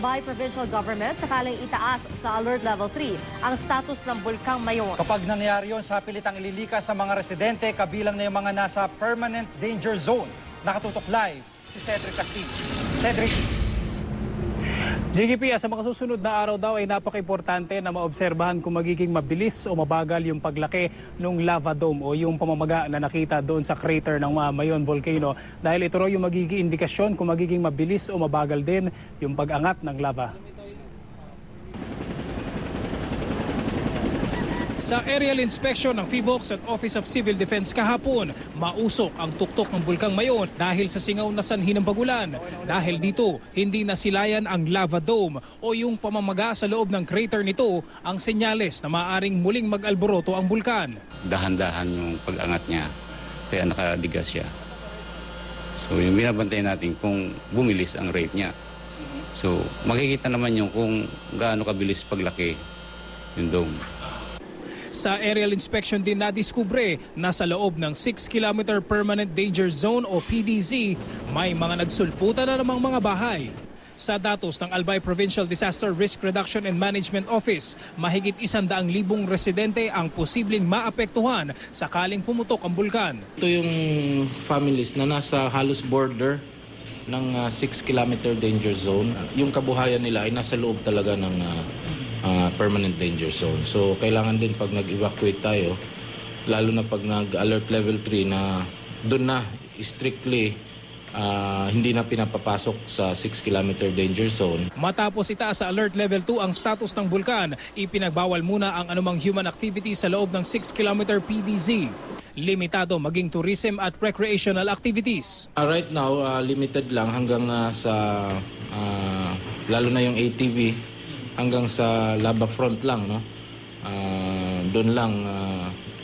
Albay Provincial Government sakaling itaas sa Alert Level 3 ang status ng Bulkang Mayon. Kapag nangyari yun, sa pilitang ililikas sa mga residente, kabilang na yung mga nasa permanent danger zone. Nakatutok live si Cedric Castillo. Cedric. GKP, sa mga susunod na araw daw ay napaka-importante na maobserbahan kung magiging mabilis o mabagal yung paglaki ng lava dome o yung pamamaga na nakita doon sa crater ng Mayon Volcano. Dahil ito raw yung magiging indikasyon kung magiging mabilis o mabagal din yung pag-angat ng lava. Sa aerial inspection ng PHIVOLCS at Office of Civil Defense kahapon, mausok ang tuktok ng Bulkang Mayon dahil sa singaw na sanhi ng bagulan. Dahil dito, hindi nasilayan ang lava dome o yung pamamaga sa loob ng crater nito ang senyales na maaaring muling mag-alboroto ang bulkan. Dahan-dahan yung pag-angat niya, kaya nakadigas siya. So yung binabantayan natin kung bumilis ang rate niya. So makikita naman yung kung gaano kabilis paglaki yung dome. Sa aerial inspection din nadiskubre na sa loob ng 6-kilometer Permanent Danger Zone o PDZ, may mga nagsulputan na namang mga bahay. Sa datos ng Albay Provincial Disaster Risk Reduction and Management Office, mahigit 100,000 residente ang posibleng maapektuhan sakaling pumutok ang bulkan. Ito yung families na nasa halos border ng 6-kilometer danger zone. Yung kabuhayan nila ay nasa loob talaga ng permanent danger zone. So kailangan din pag nag-evacuate tayo, lalo na pag nag-alert level 3 na doon na strictly hindi na pinapapasok sa 6-kilometer danger zone. Matapos itaas sa alert level 2 ang status ng bulkan, ipinagbawal muna ang anumang human activity sa loob ng 6-kilometer PDZ. Limitado maging tourism at recreational activities. Right now, limited lang hanggang sa lalo na yung ATV hanggang sa lava front lang, no? Doon lang.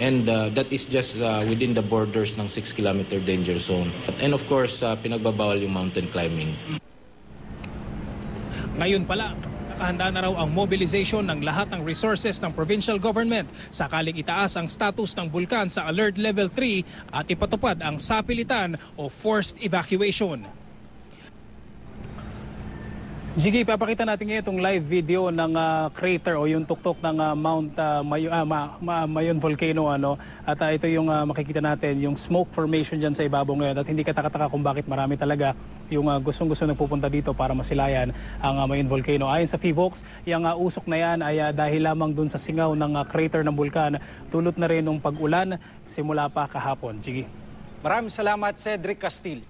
And that is just within the borders ng 6-kilometer danger zone. And of course, pinagbabawal yung mountain climbing. Ngayon pala, nakahanda na raw ang mobilization ng lahat ng resources ng provincial government sakaling itaas ang status ng bulkan sa Alert Level 3 at ipatupad ang sapilitan o forced evacuation. Sige, papakita natin ngayon itong live video ng crater o yung tuktok ng Mayon Volcano. At ito yung makikita natin, yung smoke formation dyan sa ibabaw ngayon. At hindi katakataka kung bakit marami talaga yung gustong-gusto nagpupunta dito para masilayan ang Mayon Volcano. Ayon sa PHIVOLCS, yung usok na yan ay dahil lamang dun sa singaw ng crater ng bulkan. Dulot na rin ng pag-ulan simula pa kahapon. Sige. Maraming salamat, Cedric Castillo.